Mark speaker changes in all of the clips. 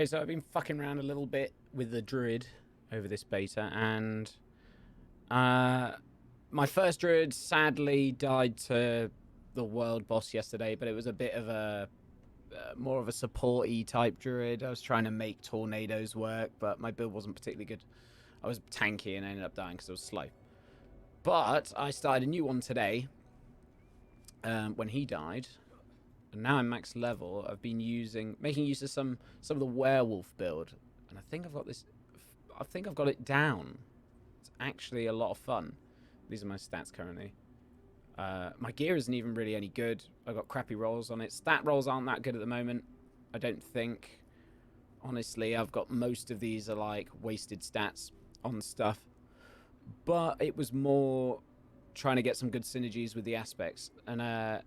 Speaker 1: Okay, so I've been fucking around a little bit with the Druid over this beta, and my first Druid sadly died to the world boss yesterday, but it was a bit of a more of a support-y type Druid. I was trying to make tornadoes work, but my build wasn't particularly good. I was tanky and I ended up dying because I was slow. But I started a new one today when he died. And now I'm max level. I've been making use of some of the werewolf build, and I think I've got this. I think I've got it down. It's actually a lot of fun. These are my stats currently. My gear isn't even really any good. I've got crappy rolls on it. Stat rolls aren't that good at the moment, I don't think. Honestly, I've got most of these are like wasted stats on stuff. But it was more trying to get some good synergies with the aspects, and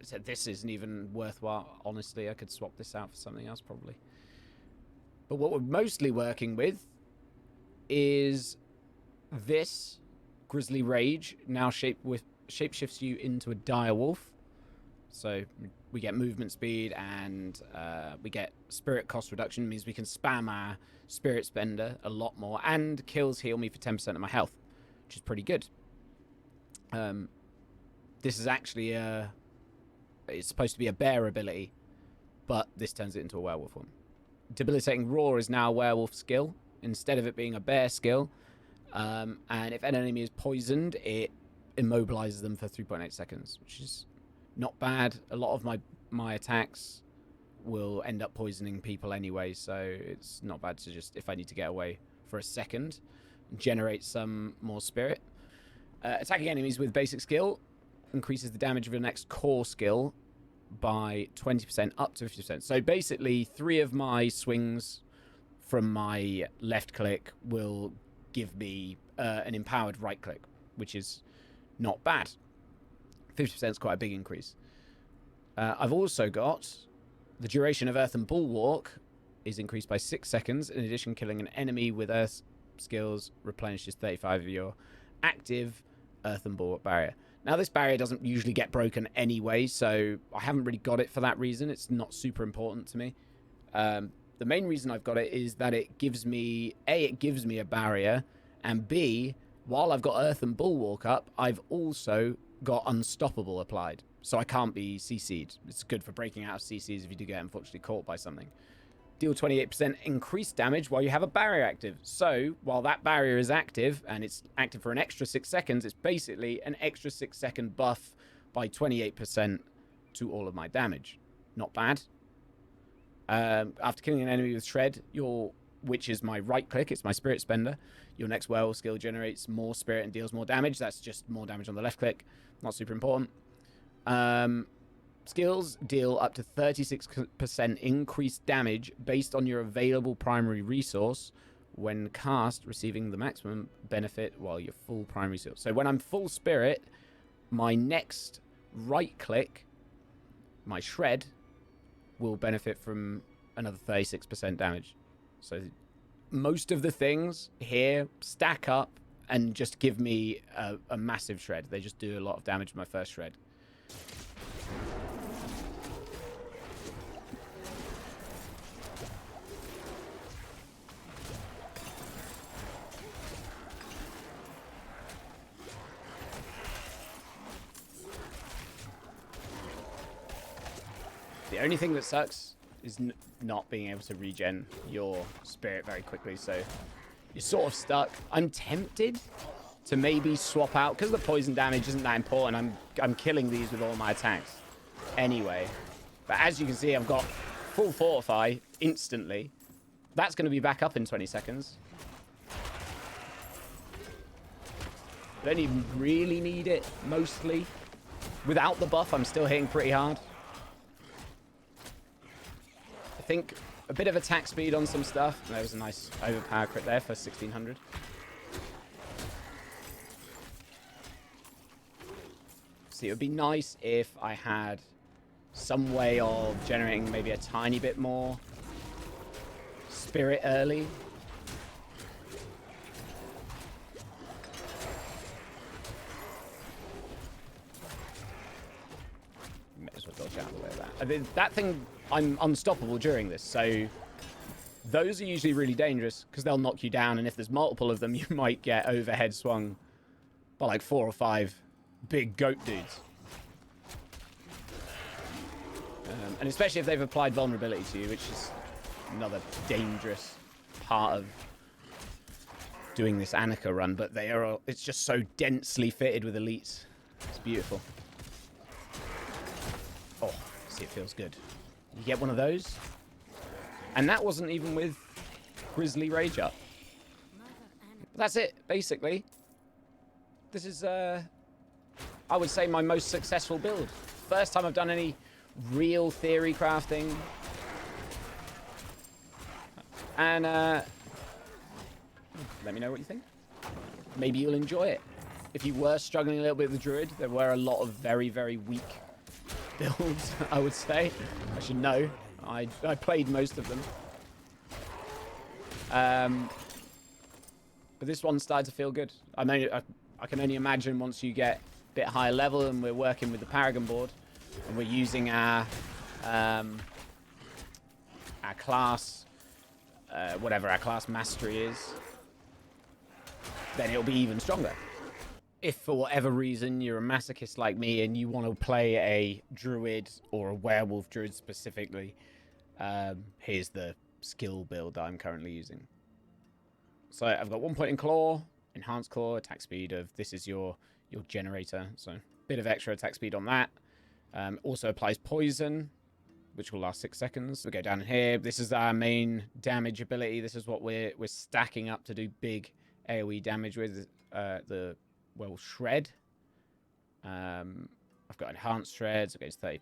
Speaker 1: said this isn't even worthwhile. Honestly, I could swap this out for something else probably. But what we're mostly working with is this Grizzly Rage. Now shapeshifts you into a dire wolf. So we get movement speed, and we get spirit cost reduction. It means we can spam our spirit spender a lot more, and kills heal me for 10% of my health, which is pretty good. This is actually it's supposed to be a bear ability, but this turns it into a werewolf one. Debilitating Roar is now a werewolf skill instead of it being a bear skill. And if an enemy is poisoned, it immobilizes them for 3.8 seconds, which is not bad. A lot of my attacks will end up poisoning people anyway, so it's not bad to just, if I need to get away for a second, generate some more spirit. Attacking enemies with basic skill increases the damage of your next core skill by 20% up to 50%. So basically 3 of my swings from my left click will give me an empowered right click, which is not bad. 50% is quite a big increase. I've also got the duration of Earth and Bulwark is increased by 6 seconds. In addition, killing an enemy with Earth skills replenishes 35 of your active Earth and Bulwark barrier. Now, this barrier doesn't usually get broken anyway, so I haven't really got it for that reason. It's not super important to me. The main reason I've got it is that it gives me, A, it gives me a barrier, and B, while I've got Earth and Bulwark up, I've also got Unstoppable applied, so I can't be CC'd. It's good for breaking out of CCs if you do get unfortunately caught by something. Deal 28% increased damage while you have a barrier active. So, while that barrier is active, and it's active for an extra 6 seconds, it's basically an extra 6-second buff by 28% to all of my damage. Not bad. After killing an enemy with Shred, which is my right click, it's my spirit spender, your next werewolf skill generates more spirit and deals more damage. That's just more damage on the left click. Not super important. Skills deal up to 36% increased damage based on your available primary resource when cast, receiving the maximum benefit while you're full primary skill. So when I'm full spirit, my next right click, my shred, will benefit from another 36% damage. So most of the things here stack up and just give me a massive shred. They just do a lot of damage to my first shred. The only thing that sucks is not being able to regen your spirit very quickly, so you're sort of stuck. I'm tempted to maybe swap out, because the poison damage isn't that important. I'm killing these with all my attacks anyway. But as you can see, I've got full fortify instantly. That's going to be back up in 20 seconds. I don't even really need it, mostly. Without the buff, I'm still hitting pretty hard. I think a bit of attack speed on some stuff. There was a nice overpower crit there for 1600. See, it would be nice if I had some way of generating maybe a tiny bit more spirit early. May as well dodge out of the way of that. I mean, that thing, I'm unstoppable during this, so Those are usually really dangerous because they'll knock you down, and if there's multiple of them, you might get overhead swung by like 4 or 5 big goat dudes. And especially if they've applied vulnerability to you, which is another dangerous part of doing this Annika run. But it's just so densely fitted with elites. It's beautiful. Oh, see, it feels good. You get one of those. And that wasn't even with Grizzly Rage up. But that's it, basically. This is, I would say, my most successful build. First time I've done any real theory crafting. And, let me know what you think. Maybe you'll enjoy it. If you were struggling a little bit with the Druid, there were a lot of very, very weak builds, I would say. I should know. I played most of them. But this one started to feel good. I can only imagine once you get a bit higher level and we're working with the Paragon board and we're using our class, whatever our class mastery is, then it'll be even stronger. If for whatever reason you're a masochist like me and you want to play a druid or a werewolf druid specifically, here's the skill build that I'm currently using. So I've got 1 point in claw, enhanced claw, attack speed of, this is your generator, so a bit of extra attack speed on that. Also applies poison, which will last 6 seconds. We go down here. This is our main damage ability. This is what we're stacking up to do big AoE damage with. The Shred. I've got enhanced shreds. It goes 30%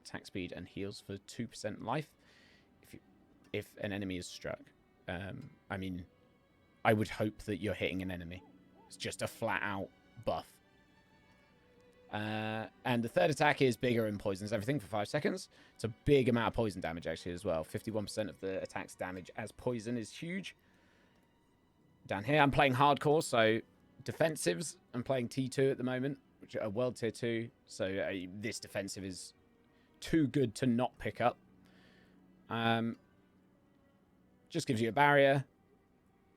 Speaker 1: attack speed and heals for 2% life if an enemy is struck. I mean, I would hope that you're hitting an enemy. It's just a flat out buff. And the third attack is bigger and poisons everything for 5 seconds. It's a big amount of poison damage actually as well. 51% of the attack's damage as poison is huge. Down here, I'm playing hardcore, so defensives. I'm playing T2 at the moment, which are world tier 2. So this defensive is too good to not pick up. Just gives you a barrier.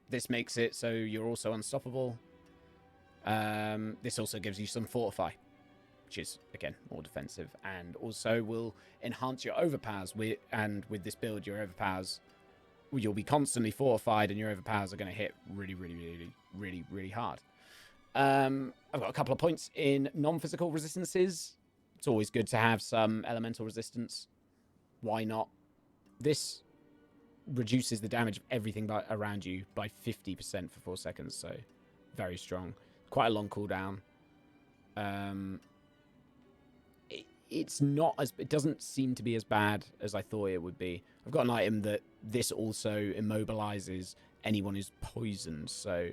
Speaker 1: This makes it so you're also unstoppable. This also gives you some fortify, which is, again, more defensive, and also will enhance your overpowers. And with this build, your overpowers, you'll be constantly fortified, and your overpowers are going to hit really, really, really, really, really hard. I've got a couple of points in non-physical resistances. It's always good to have some elemental resistance. Why not? This reduces the damage of everything around you by 50% for 4 seconds, so very strong. Quite a long cooldown. It doesn't seem to be as bad as I thought it would be. I've got an item that this also immobilizes anyone who's poisoned, so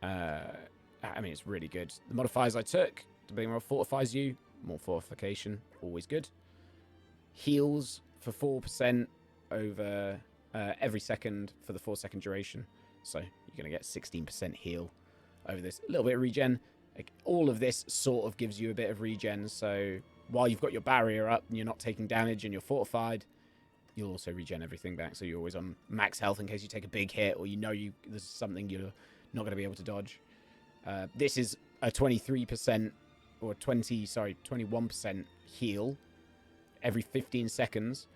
Speaker 1: I mean, it's really good. The modifiers I took, the being more fortifies you, more fortification, always good. Heals for 4% over every second for the 4-second duration, so you're going to get 16% heal over this. A little bit of regen. Like, all of this sort of gives you a bit of regen, so while you've got your barrier up and you're not taking damage and you're fortified, you'll also regen everything back, so you're always on max health in case you take a big hit or there's something you're not going to be able to dodge. This is a 23% or 21% heal every 15 seconds.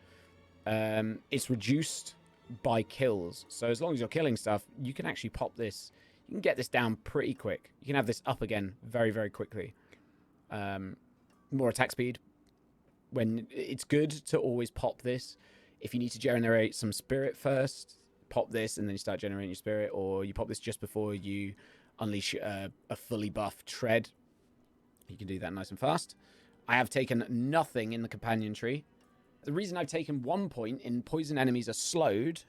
Speaker 1: It's reduced by kills, so as long as you're killing stuff, you can actually pop this. You can get this down pretty quick. You can have this up again very, very quickly. More attack speed. When it's good to always pop this. If you need to generate some spirit first, pop this and then you start generating your spirit, or you pop this just before you unleash a fully buffed shred. You can do that nice and fast. I have taken nothing in the companion tree. The reason I've taken 1 point in poison enemies are slowed,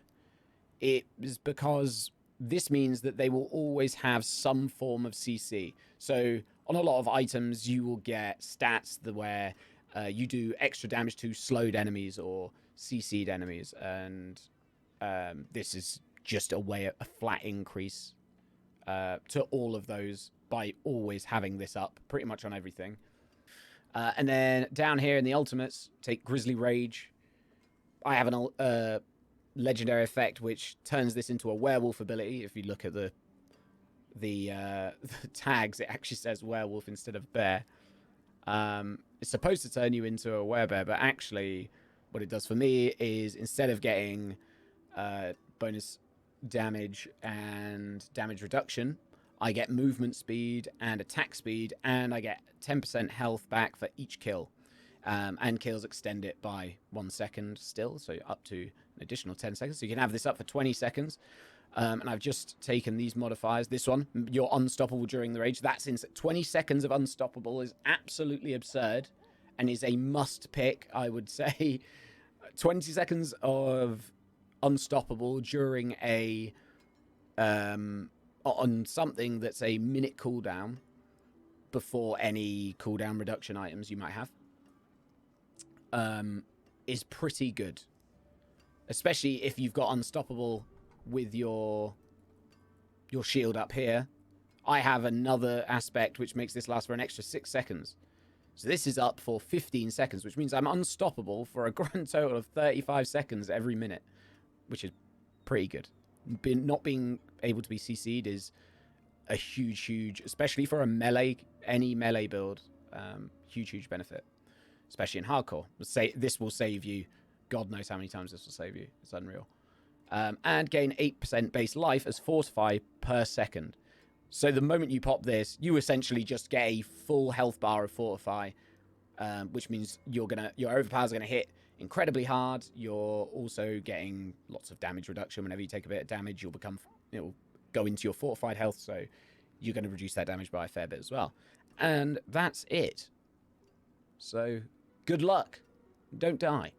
Speaker 1: it is because this means that they will always have some form of CC. So on a lot of items, you will get stats where you do extra damage to slowed enemies or CC'd enemies. And this is just a flat increase to all of those by always having this up pretty much on everything. And then down here in the ultimates, take Grizzly Rage. I have legendary effect which turns this into a werewolf ability. If you look at the the tags, it actually says werewolf instead of bear. It's supposed to turn you into a werebear, but actually what it does for me is instead of getting bonus damage and damage reduction, I get movement speed and attack speed, and I get 10% health back for each kill. And kills extend it by 1 second still, so up to an additional 10 seconds. So you can have this up for 20 seconds. And I've just taken these modifiers. This one, you're unstoppable during the rage. That's 20 seconds of unstoppable is absolutely absurd and is a must pick, I would say. 20 seconds of unstoppable during a on something that's a minute cooldown before any cooldown reduction items you might have is pretty good, especially if you've got unstoppable with your shield up here. I have another aspect which makes this last for an extra 6 seconds. So this is up for 15 seconds, which means I'm unstoppable for a grand total of 35 seconds every minute, which is pretty good. Not being able to be CC'd is a huge, especially for a melee, any melee build, huge benefit, especially in hardcore. This will save you. God knows how many times this will save you. It's unreal. And gain 8% base life as Fortify per second. So the moment you pop this, you essentially just get a full health bar of Fortify, which means your overpowers are gonna hit incredibly hard. You're also getting lots of damage reduction. Whenever you take a bit of damage, it'll go into your fortified health, so you're going to reduce that damage by a fair bit as well. And that's it. So good luck. Don't die.